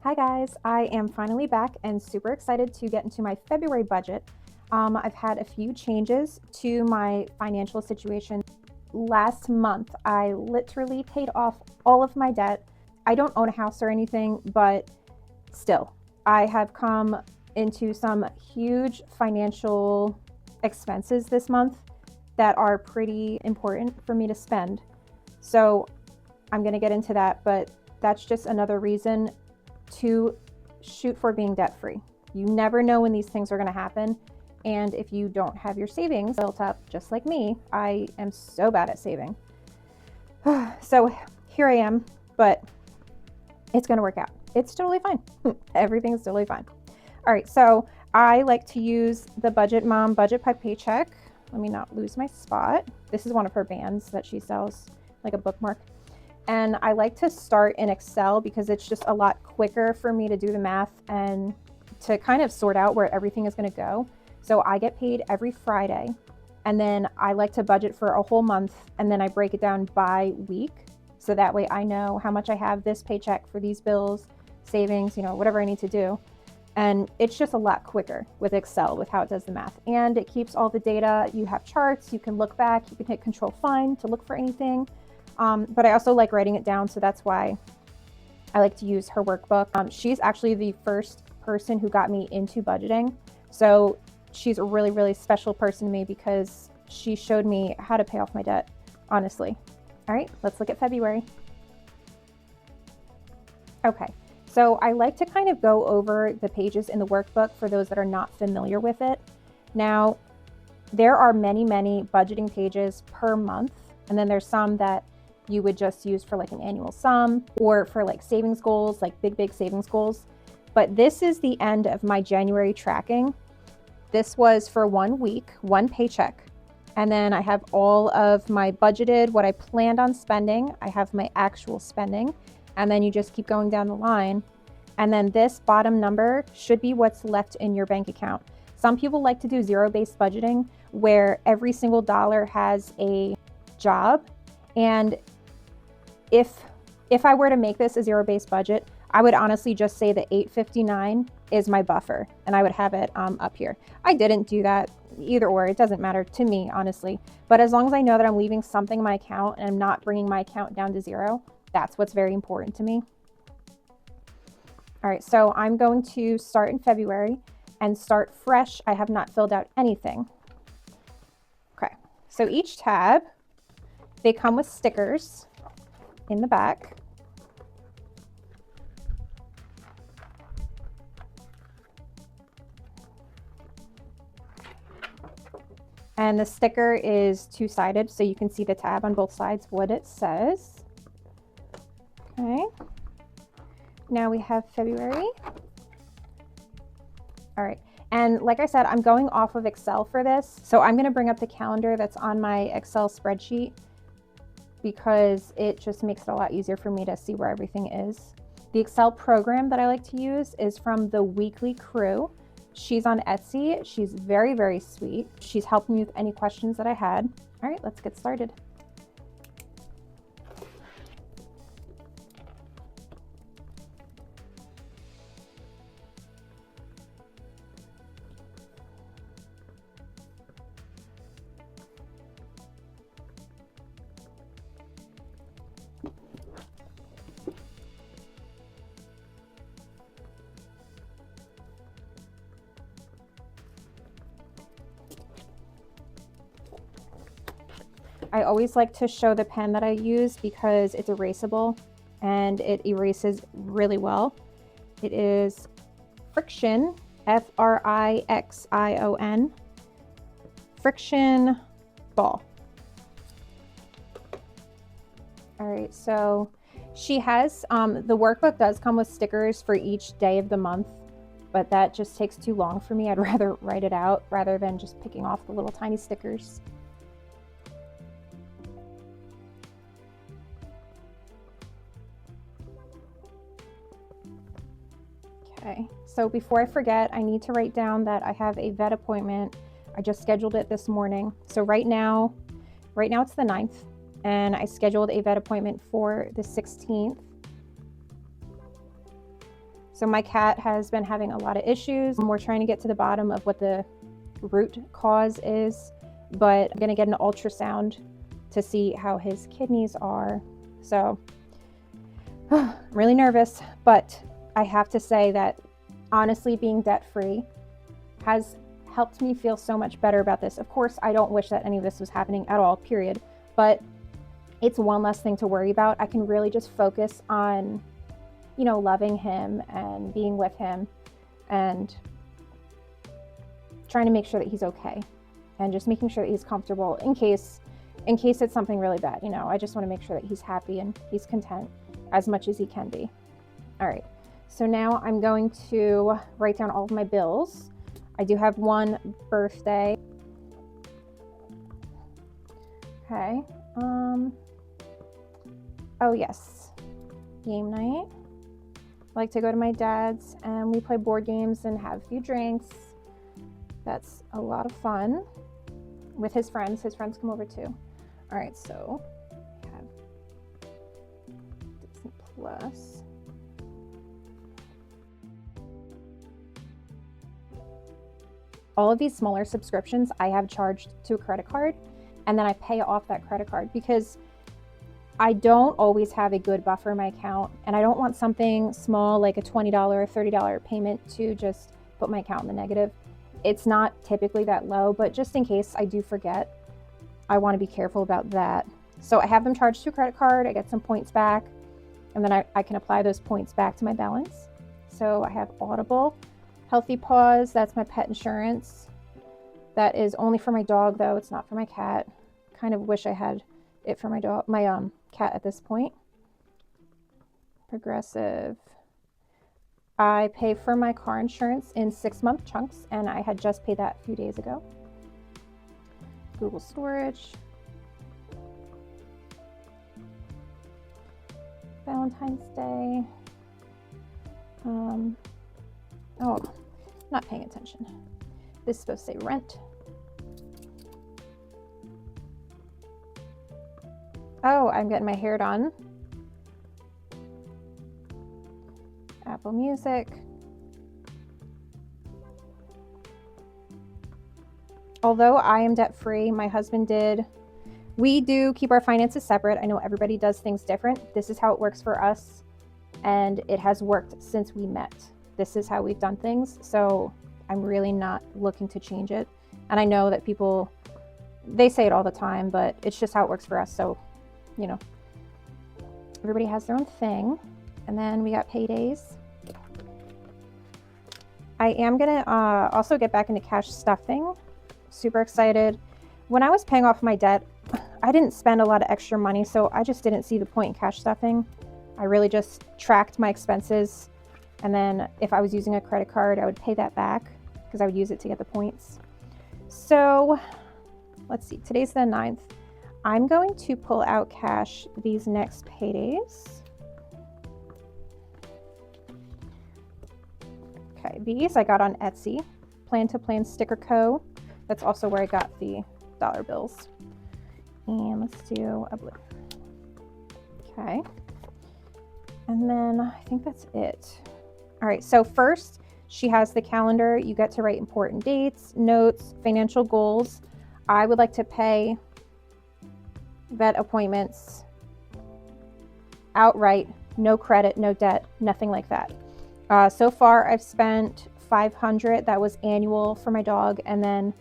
Hi guys, I am finally back and super excited to get into my February budget. I've had a few changes to my financial situation. Last month, I literally paid off all of my debt. I don't own a house or anything, but still, I have come into some huge financial expenses this month that are pretty important for me to spend. So I'm going to get into that, but that's just another reason to shoot for being debt free. You never know when these things are going to happen. And if you don't have your savings built up, just like me, I am so bad at saving. So here I am, but it's going to work out. It's totally fine. Everything's totally fine. All right. So I like to use the Budget Mom Budget by Paycheck. Let me not lose my spot. This is one of her bands that she sells, like a bookmark. And I like to start in Excel because it's just a lot quicker for me to do the math and to kind of sort out where everything is going to go. So I get paid every Friday, and then I like to budget for a whole month, and then I break it down by week. So that way I know how much I have this paycheck for these bills, savings, whatever I need to do. And it's just a lot quicker with Excel with how it does the math. And it keeps all the data. You have charts, you can look back, you can hit Control Find to look for anything. But I also like writing it down, so that's why I like to use her workbook. She's actually the first person who got me into budgeting. So she's a really, really special person to me because she showed me how to pay off my debt, honestly. All right, let's look at February. Okay, so I like to kind of go over the pages in the workbook for those that are not familiar with it. Now, there are many, many budgeting pages per month, and then there's some that you would just use for like an annual sum or for like savings goals, like big savings goals. But this is the end of my January tracking. This was for 1 week, one paycheck. And then I have all of my budgeted, what I planned on spending. I have my actual spending. And then you just keep going down the line. And then this bottom number should be what's left in your bank account. Some people like to do zero-based budgeting where every single dollar has a job. And if I were to make this a zero-based budget, I would honestly just say that $8.59 is my buffer, and I would have it up here. I didn't do that either or. It doesn't matter to me, honestly. But as long as I know that I'm leaving something in my account and I'm not bringing my account down to zero, that's what's very important to me. All right, so I'm going to start in February and start fresh. I have not filled out anything. Okay, so each tab, they come with stickers in the back. And the sticker is two-sided, so you can see the tab on both sides, what it says. Okay. Now we have February. All right. And like I said, I'm going off of Excel for this. So I'm going to bring up the calendar that's on my Excel spreadsheet because it just makes it a lot easier for me to see where everything is. The Excel program that I like to use is from the Weekly Crew. She's on Etsy. She's very, very sweet. She's helped me with any questions that I had. All right, let's get started. I always like to show the pen that I use because it's erasable and it erases really well. It is Frixion, Frixion, Frixion Ball. All right, so she has, the workbook does come with stickers for each day of the month, but that just takes too long for me. I'd rather write it out rather than just picking off the little tiny stickers. Okay, so before I forget, I need to write down that I have a vet appointment. I just scheduled it this morning. So right now it's the 9th, and I scheduled a vet appointment for the 16th. So my cat has been having a lot of issues. We're trying to get to the bottom of what the root cause is, but I'm gonna get an ultrasound to see how his kidneys are. So I'm really nervous, but I have to say that honestly, being debt-free has helped me feel so much better about this. Of course, I don't wish that any of this was happening at all, period, but it's one less thing to worry about. I can really just focus on, you know, loving him and being with him and trying to make sure that he's okay and just making sure that he's comfortable in case it's something really bad. You know, I just want to make sure that he's happy and he's content as much as he can be. All right, so now I'm going to write down all of my bills. I do have one birthday. Okay. Oh yes, game night. I like to go to my dad's and we play board games and have a few drinks. That's a lot of fun with his friends. His friends come over too. All right, so we have Disney Plus. All of these smaller subscriptions I have charged to a credit card, and then I pay off that credit card because I don't always have a good buffer in my account, and I don't want something small like a $20 or $30 payment to just put my account in the negative. It's not typically that low, but just in case I do forget, I want to be careful about that. So I have them charged to a credit card, I get some points back, and then I can apply those points back to my balance. So I have Audible, Healthy Paws, that's my pet insurance. That is only for my dog though, it's not for my cat. Kind of wish I had it for my dog, my cat at this point. Progressive. I pay for my car insurance in 6-month chunks, and I had just paid that a few days ago. Google Storage. Valentine's Day. Oh, not paying attention. This is supposed to say rent. Oh, I'm getting my hair done. Apple Music. Although I am debt-free, my husband did. We do keep our finances separate. I know everybody does things different. This is how it works for us, and it has worked since we met. This is how we've done things, so I'm really not looking to change it. And I know that people, they say it all the time, but it's just how it works for us. So, you know, everybody has their own thing. And then we got paydays. I am gonna also get back into cash stuffing. Super excited. When I was paying off my debt, I didn't spend a lot of extra money, so I just didn't see the point in cash stuffing. I really just tracked my expenses, and then if I was using a credit card, I would pay that back because I would use it to get the points. So let's see, today's the 9th. I'm going to pull out cash these next paydays. Okay, these I got on Etsy. Plan to Plan Sticker Co. That's also where I got the dollar bills. And let's do a blue. Okay. And then I think that's it. All right, so first she has the calendar. You get to write important dates, notes, financial goals. I would like to pay vet appointments outright, no credit, no debt, nothing like that. So far I've spent $500. That was annual for my dog, and then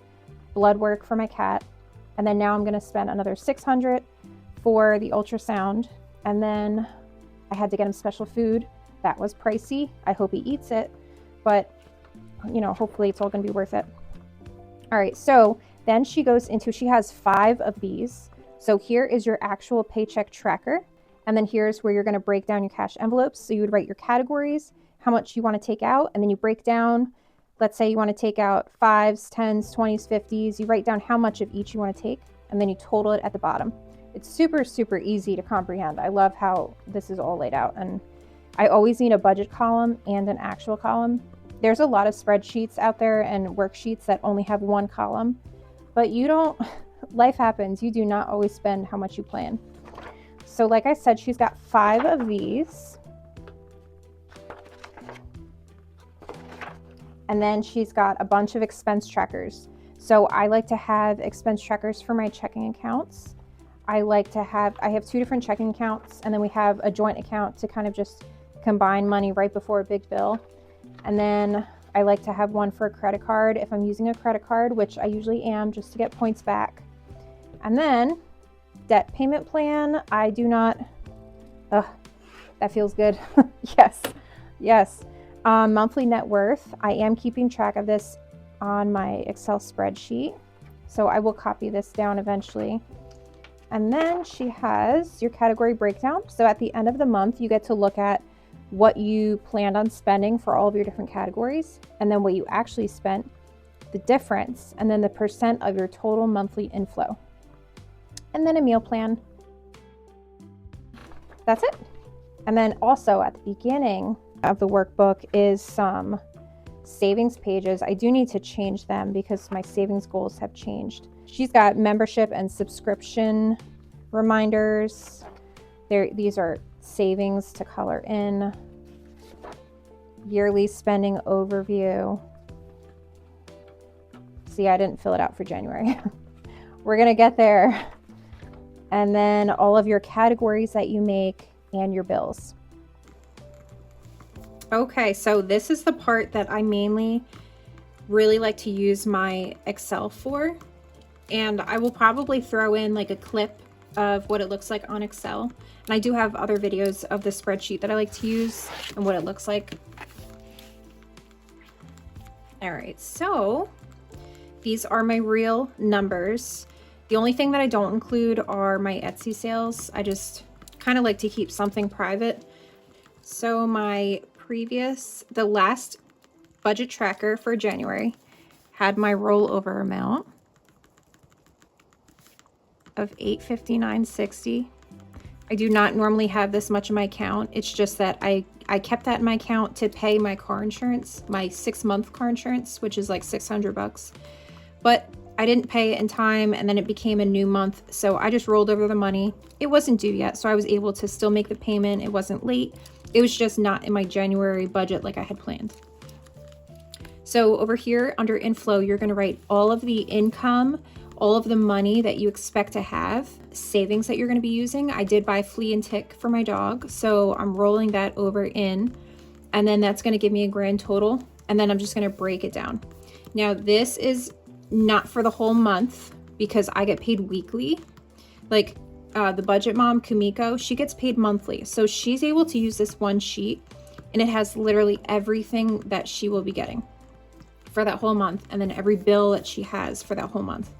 blood work for my cat. And then now I'm going to spend another $600 for the ultrasound. And then I had to get him special food. That was pricey. I hope he eats it, but you know, hopefully it's all going to be worth it. All right. So then she goes into, she has 5 of these. So here is your actual paycheck tracker. And then here's where you're going to break down your cash envelopes. So you would write your categories, how much you want to take out, and then you break down, let's say you want to take out 5s, 10s, 20s, 50s. You write down how much of each you want to take, and then you total it at the bottom. It's super, super easy to comprehend. I love how this is all laid out. And I always need a budget column and an actual column. There's a lot of spreadsheets out there and worksheets that only have one column, but you don't, life happens. You do not always spend how much you plan. So like I said, she's got 5 of these. And then she's got a bunch of expense trackers. So I like to have expense trackers for my checking accounts. I have 2 different checking accounts, and then we have a joint account to kind of just combine money right before a big bill. And then I like to have one for a credit card if I'm using a credit card, which I usually am, just to get points back. And then debt payment plan, I do not, that feels good. Yes. Monthly net worth, I am keeping track of this on my Excel spreadsheet, so I will copy this down eventually. And then she has your category breakdown. So at the end of the month, you get to look at what you planned on spending for all of your different categories, and then what you actually spent, the difference, and then the percent of your total monthly inflow. And then a meal plan. That's it. And then also at the beginning of the workbook is some savings pages. I do need to change them because my savings goals have changed. She's got membership and subscription reminders. These are savings to color in. Yearly spending overview. See, I didn't fill it out for January. We're gonna get there. And then all of your categories that you make and your bills. Okay, so this is the part that I mainly really like to use my Excel for. And I will probably throw in like a clip of what it looks like on Excel. And I do have other videos of the spreadsheet that I like to use and what it looks like. All right, so these are my real numbers. The only thing that I don't include are my Etsy sales. I just kind of like to keep something private. So the last budget tracker for January had my rollover amount of $859.60. I do not normally have this much in my account. It's just that I kept that in my account to pay my car insurance, my 6-month car insurance, which is like $600. But I didn't pay it in time, and then it became a new month. So I just rolled over the money. It wasn't due yet, so I was able to still make the payment. It wasn't late. It was just not in my January budget like I had planned. So over here under inflow, you're going to write all of the income, all of the money that you expect to have, savings that you're going to be using. I did buy flea and tick for my dog, so I'm rolling that over in, and then that's going to give me a grand total, and then I'm just going to break it down. Now this is not for the whole month because I get paid weekly. Like the budget mom, Kumiko, she gets paid monthly. So she's able to use this one sheet, and it has literally everything that she will be getting for that whole month, and then every bill that she has for that whole month.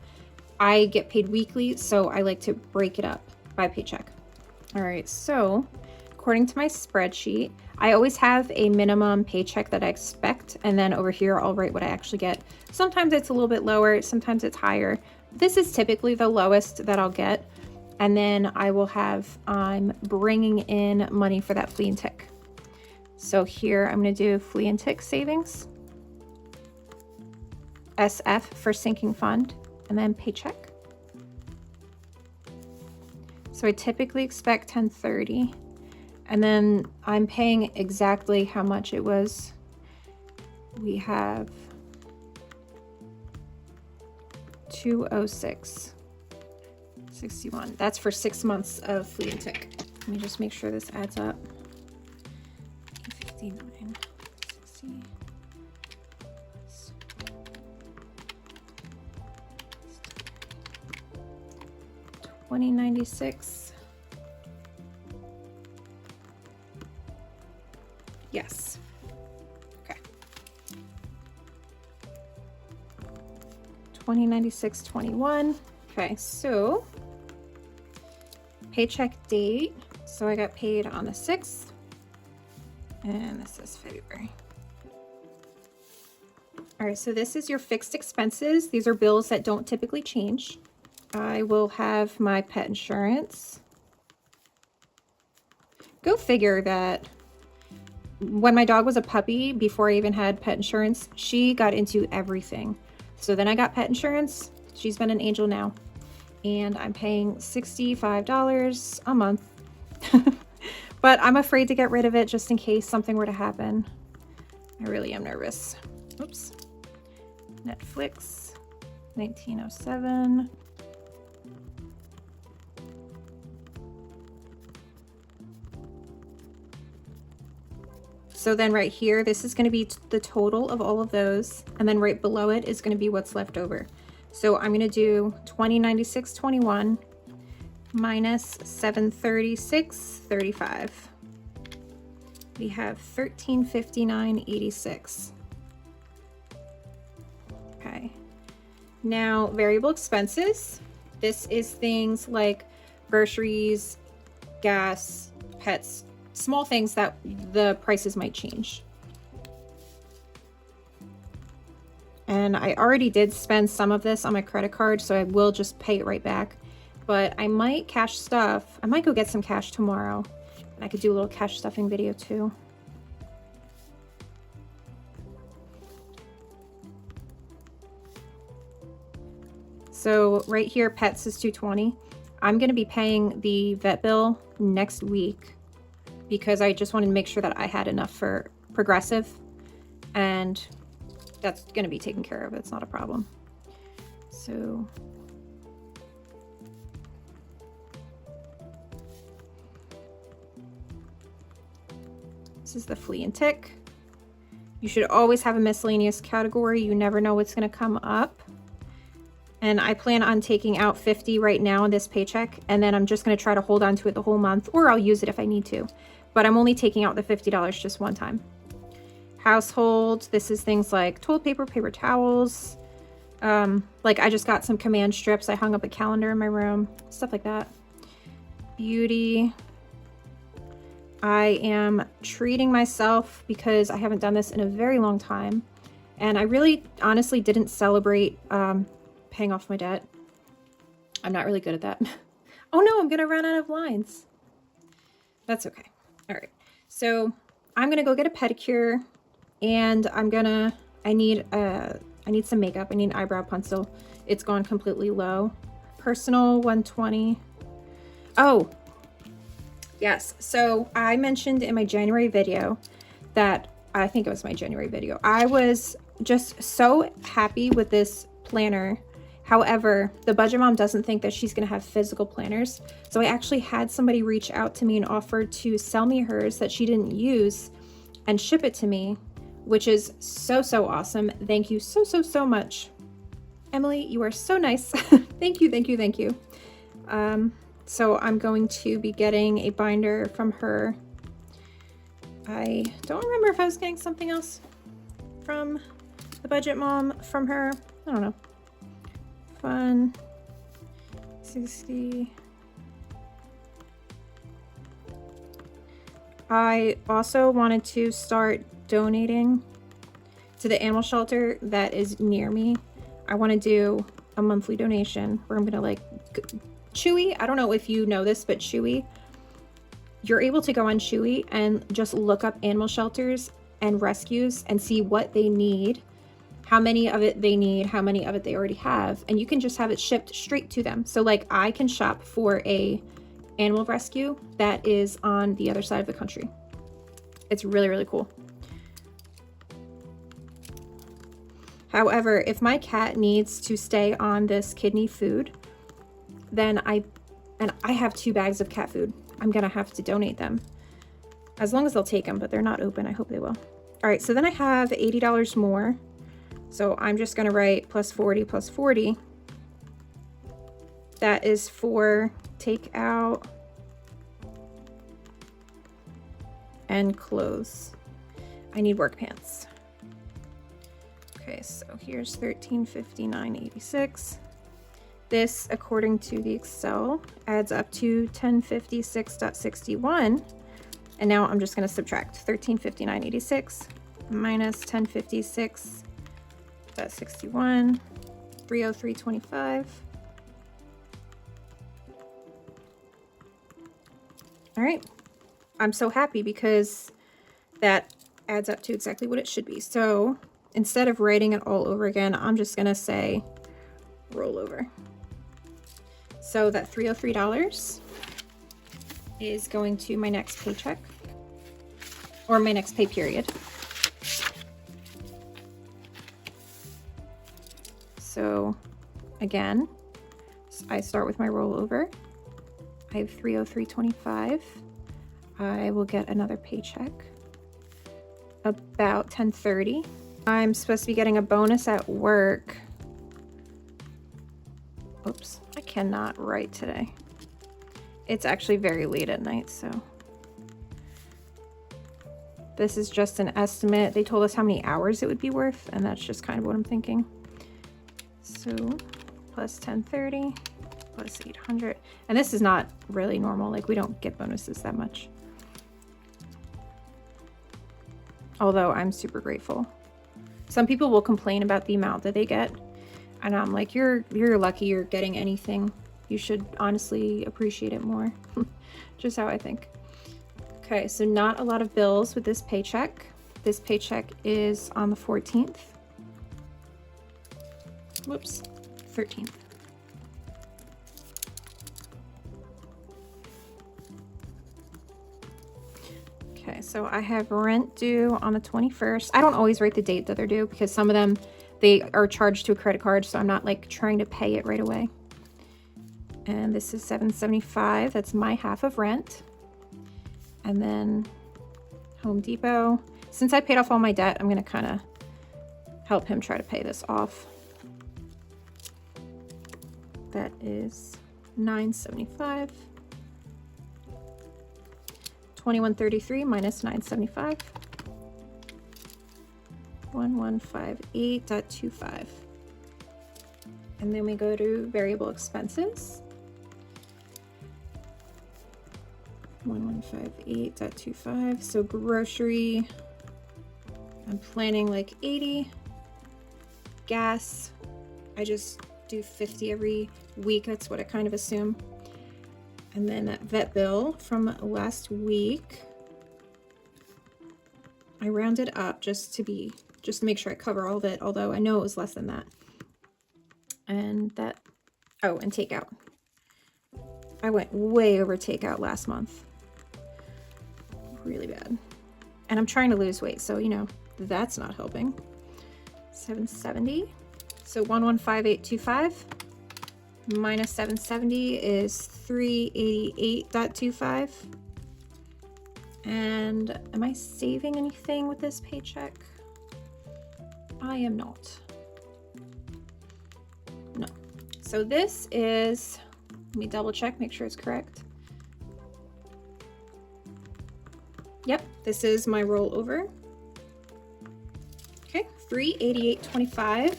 I get paid weekly, so I like to break it up by paycheck. All right, so according to my spreadsheet, I always have a minimum paycheck that I expect, and then over here I'll write what I actually get. Sometimes it's a little bit lower, sometimes it's higher. This is typically the lowest that I'll get, and then I will have, I'm bringing in money for that flea and tick. So here I'm going to do flea and tick savings, SF for sinking fund, and then paycheck. So I typically expect $10.30, and then I'm paying exactly how much it was. We have $206.61. That's for 6 months of flea and tick. Let me just make sure this adds up. 59, 60. 2096. Yes. Okay. 2096.21. Okay, so paycheck date. So I got paid on the 6th, and this is February. All right, so this is your fixed expenses. These are bills that don't typically change. I will have my pet insurance. Go figure that when my dog was a puppy, before I even had pet insurance, she got into everything. So then I got pet insurance. She's been an angel now. And I'm paying $65 a month. But I'm afraid to get rid of it just in case something were to happen. I really am nervous. Oops. Netflix, 1907. So then right here, this is going to be the total of all of those. And then right below it is going to be what's left over. So I'm going to do 2096.21 minus 736.35. We have 1359.86. Okay. Now, variable expenses. This is things like groceries, gas, pets, small things that the prices might change. And I already did spend some of this on my credit card, so I will just pay it right back. But I might cash stuff. I might go get some cash tomorrow. And I could do a little cash stuffing video too. So right here, pets is $220. I'm going to be paying the vet bill next week because I just wanted to make sure that I had enough for progressive, and that's going to be taken care of. It's not a problem. So this is the flea and tick. You should always have a miscellaneous category. You never know what's going to come up. And I plan on taking out $50 right now in this paycheck, and then I'm just going to try to hold on to it the whole month, or I'll use it if I need to. But I'm only taking out the $50 just one time. Household, this is things like toilet paper, paper towels. Like I just got some command strips. I hung up a calendar in my room, stuff like that. Beauty. I am treating myself because I haven't done this in a very long time. And I really honestly didn't celebrate paying off my debt. I'm not really good at that. Oh no, I'm gonna run out of lines. That's okay. All right, so I'm gonna go get a pedicure, and I need some makeup. I need an eyebrow pencil. It's gone completely low. Personal 120. Oh, yes. So I mentioned in my January video that, I think it was my January video, I was just so happy with this planner. However, the budget mom doesn't think that she's going to have physical planners. So I actually had somebody reach out to me and offer to sell me hers that she didn't use and ship it to me, which is so, so awesome. Thank you so, so, so much. Emily, you are so nice. Thank you, thank you, thank you. So I'm going to be getting a binder from her. I don't remember if I was getting something else from the budget mom from her. I don't know. Fun 60. I also wanted to start donating to the animal shelter that is near me. I want to do a monthly donation where I'm gonna like Chewy. I don't know if you know this, but Chewy, you're able to go on Chewy and just look up animal shelters and rescues and see what they need, how many of it they need, how many of it they already have, and you can just have it shipped straight to them. So like I can shop for a animal rescue that is on the other side of the country. It's really, really cool. However, if my cat needs to stay on this kidney food, then I have 2 bags of cat food. I'm gonna have to donate them. As long as they'll take them, but they're not open. I hope they will. All right, so then I have $80 more. So I'm just gonna write plus 40 plus 40. That is for takeout and clothes. I need work pants. Okay, so here's $1359.86. This, according to the Excel, adds up to $1056.61. And now I'm just going to subtract $1359.86 minus $1056.61, $303.25. All right. I'm so happy because that adds up to exactly what it should be. So instead of writing it all over again, I'm just going to say rollover. So that $303 is going to my next paycheck, or my next pay period. So again, I start with my rollover. I have $303.25. I will get another paycheck about 10:30. I'm supposed to be getting a bonus at work. Oops, I cannot write today. It's actually very late at night, so this is just an estimate. They told us how many hours it would be worth, and that's just kind of what I'm thinking. So plus 1030 plus 800, and this is not really normal. Like, we don't get bonuses that much, although I'm super grateful. Some people will complain about the amount that they get, and I'm like, you're lucky you're getting anything. You should honestly appreciate it more. Just how I think. Okay, so not a lot of bills with this paycheck. This paycheck is on the 14th. Whoops, 13th. Okay, so I have rent due on the 21st. I don't always write the date that they're due because some of them, they are charged to a credit card, so I'm not like trying to pay it right away. And this is $775. That's my half of rent. And then Home Depot. Since I paid off all my debt, I'm going to kind of help him try to pay this off. That is $975. $21.33 minus $975. 1158.25. And then we go to variable expenses. 1158.25. So grocery, I'm planning like 80. Gas, I just do 50 every week. That's what I kind of assume. And then that vet bill from last week, I rounded up just to make sure I cover all of it, although I know it was less than that. And that, oh, and takeout. I went way over takeout last month. Really bad. And I'm trying to lose weight, so you know, that's not helping. 770. So 1158.25 minus 770 is 388.25. And am I saving anything with this paycheck? I am not. No. So this is, let me double check, make sure it's correct. Yep, this is my rollover. Okay, $388.25.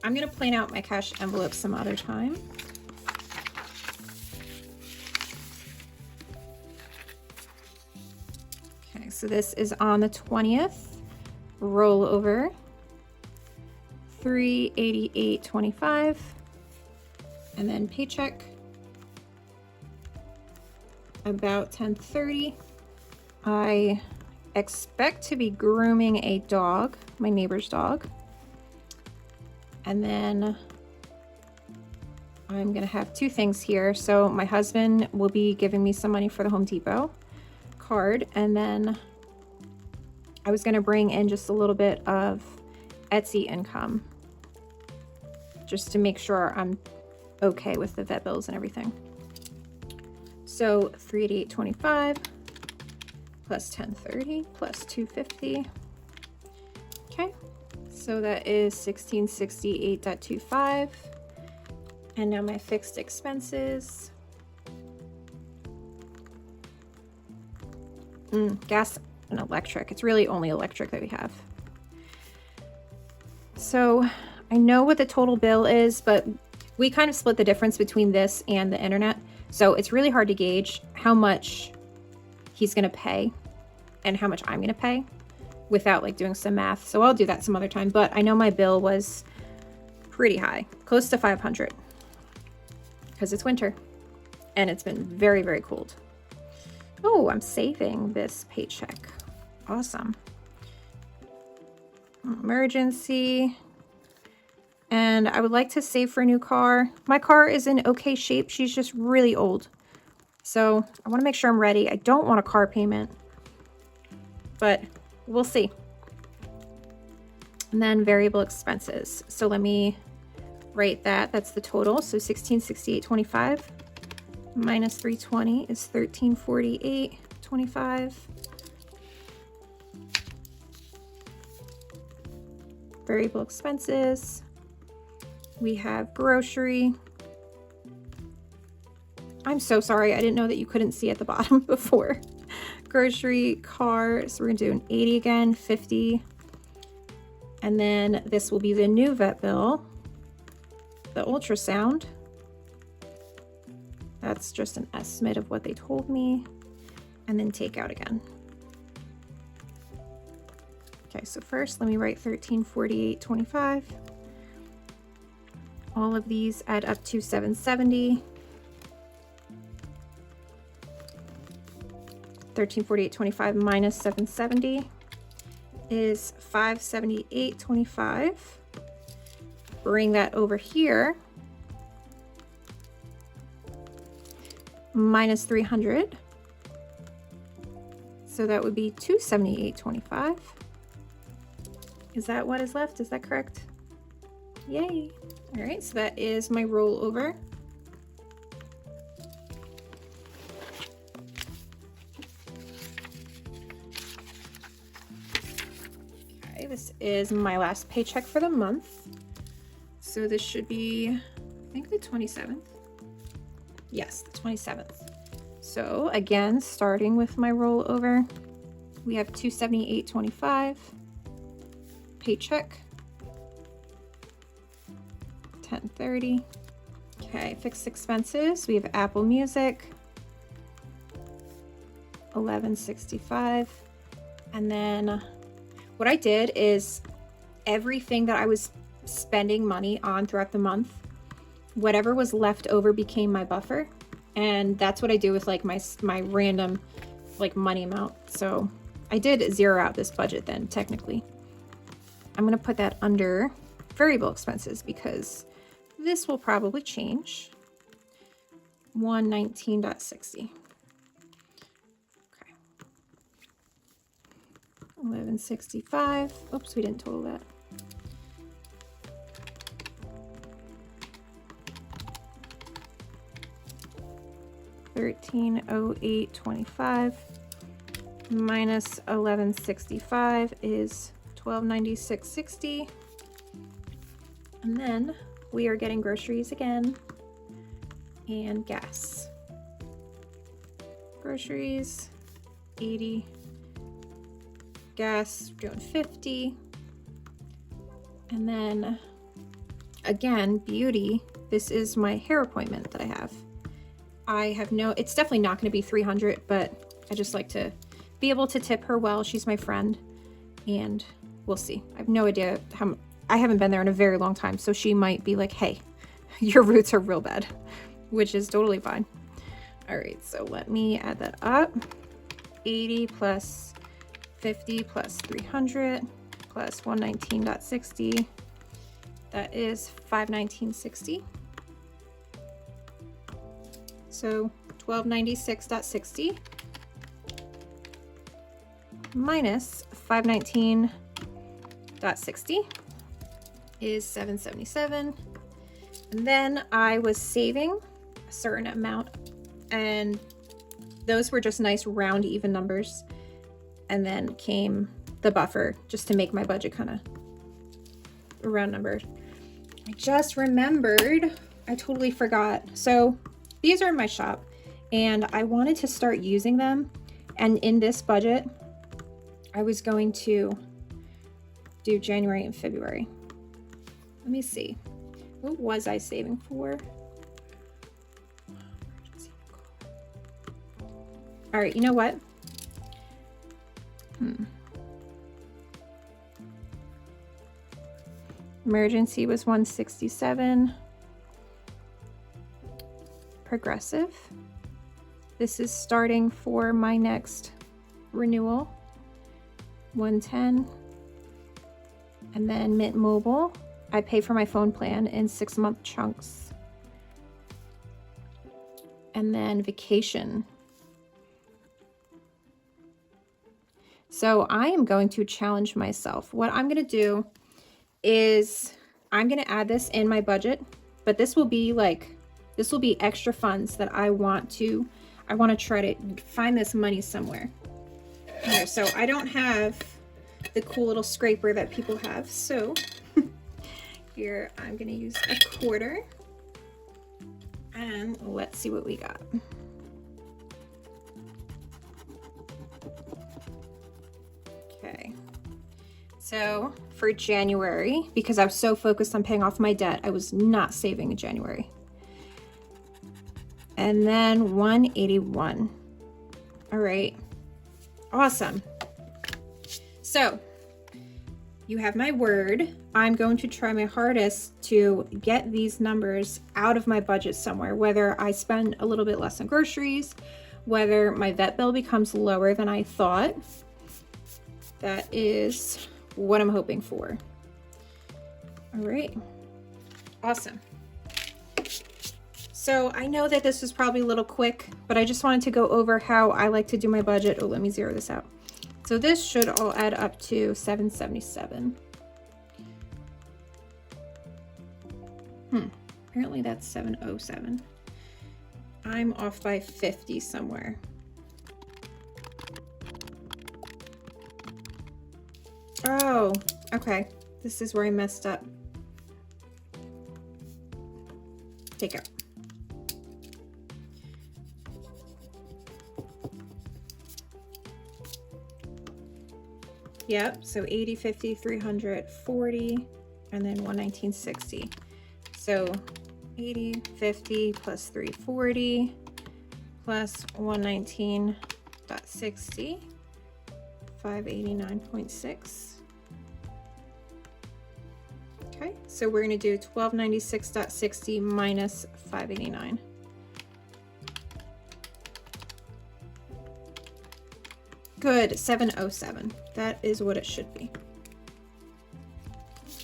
I'm gonna plan out my cash envelope some other time. Okay, so this is on the 20th. Rollover, $388.25. And then paycheck, about 10:30. I expect to be grooming a dog, my neighbor's dog. And then I'm gonna have two things here. So my husband will be giving me some money for the Home Depot card. And then I was gonna bring in just a little bit of Etsy income just to make sure I'm okay with the vet bills and everything. So $388.25 plus 1030 plus 250. Okay, so that is 1668.25. And now my fixed expenses. Gas and electric. It's really only electric that we have. So I know what the total bill is, but we kind of split the difference between this and the internet. So it's really hard to gauge how much he's gonna pay and how much I'm gonna pay without like doing some math. So I'll do that some other time, but I know my bill was pretty high, close to 500, because it's winter and it's been very, very cold. Oh, I'm saving this paycheck. Awesome. Emergency. And I would like to save for a new car. My car is in okay shape. She's just really old. So I want to make sure I'm ready. I don't want a car payment, but we'll see. And then variable expenses. So let me write that. That's the total. So 1668.25 minus 320 is 1348.25. Variable expenses. We have grocery. I'm so sorry. I didn't know that you couldn't see at the bottom before. Grocery, car. So we're going to do an 80 again, 50. And then this will be the new vet bill. The ultrasound. That's just an estimate of what they told me. And then take out again. Okay, so first let me write 1348.25. All of these add up to 770. 1348.25 minus 770 is 578.25. Bring that over here. Minus 300. So that would be 278.25. Is that what is left? Is that correct? Yay. All right, so that is my rollover. Okay, this is my last paycheck for the month. So this should be, I think, the 27th. Yes, the 27th. So again, starting with my rollover, we have 278.25 paycheck, 1030. Okay, fixed expenses. We have Apple Music, 1165. And then what I did is everything that I was spending money on throughout the month, whatever was left over became my buffer. And that's what I do with like my random like money amount. So I did zero out this budget then technically. I'm going to put that under variable expenses because this will probably change. 119.60. Okay. 1165. Oops, we didn't total that. $1308.25 minus 1165 is 1296.60. And then we are getting groceries again and gas. Groceries 80, gas doing 50. And then again, beauty. This is my hair appointment that I have. It's definitely not going to be 300, but I just like to be able to tip her well. She's my friend, and we'll see. I have no idea I haven't been there in a very long time, so she might be like, hey, your roots are real bad, which is totally fine. All right, so let me add that up. 80 plus 50 plus 300 plus 119.60. That is 519.60. So 1296.60 minus 519.60 is 777. And then I was saving a certain amount, and those were just nice round even numbers. And then came the buffer just to make my budget kind of round numbered. I just remembered, I totally forgot. So these are in my shop and I wanted to start using them. And in this budget, I was going to do January and February. Let me see. What was I saving for? All right, you know what? Emergency was 167. Progressive. This is starting for my next renewal. 110. And then Mint Mobile. I pay for my phone plan in 6-month chunks. And then vacation. So I am going to challenge myself. What I'm going to do is I'm going to add this in my budget, but this will be extra funds that I want to try to find this money somewhere. Okay, so I don't have the cool little scraper that people have. So here I'm going to use a quarter, and let's see what we got. Okay. So for January, because I was so focused on paying off my debt, I was not saving in January. And then 181. All right. Awesome. So you have my word. I'm going to try my hardest to get these numbers out of my budget somewhere, whether I spend a little bit less on groceries, whether my vet bill becomes lower than I thought. That is what I'm hoping for. All right. Awesome. So I know that this was probably a little quick, but I just wanted to go over how I like to do my budget. Oh, let me zero this out. So this should all add up to $777. Apparently that's $707. I'm off by 50 somewhere. Oh, okay. This is where I messed up. Take out. Yep, so 80, 50, 340, and then 119.60. So 80, 50 plus 340 plus 119.60, 589.6. Okay, so we're going to do 1296.60 minus 589. Good, 707. That is what it should be.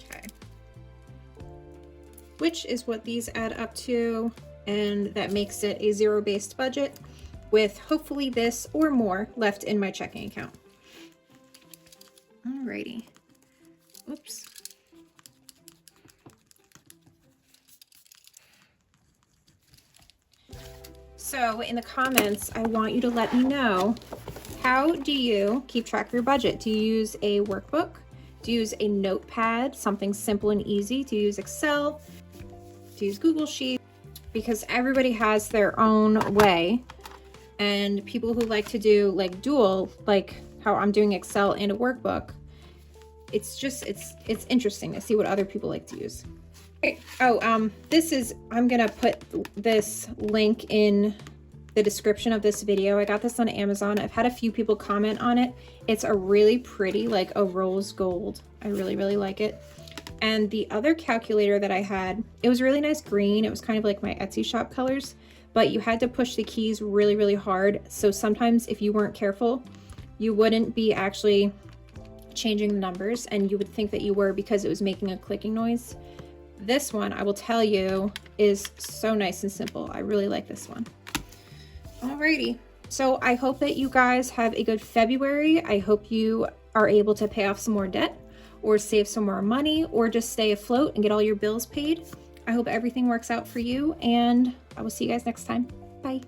Okay. Which is what these add up to, and that makes it a zero-based budget with hopefully this or more left in my checking account. Alrighty. Oops. So in the comments, I want you to let me know, how do you keep track of your budget? Do you use a workbook? Do you use a notepad, something simple and easy? Do you use Excel? Do you use Google Sheets? Because everybody has their own way. And people who like to do like dual, like how I'm doing Excel and a workbook, it's interesting to see what other people like to use. Okay. Oh, I'm gonna put this link in the description of this video. I got this on Amazon. I've had a few people comment on it. It's a really pretty, like a rose gold. I really, really like it. And the other calculator that I had, it was really nice green. It was kind of like my Etsy shop colors, but you had to push the keys really, really hard. So sometimes if you weren't careful, you wouldn't be actually changing the numbers, and you would think that you were because it was making a clicking noise. This one, I will tell you, is so nice and simple. I really like this one. Alrighty, so I hope that you guys have a good February. I hope you are able to pay off some more debt, or save some more money, or just stay afloat and get all your bills paid. I hope everything works out for you, and I will see you guys next time. Bye.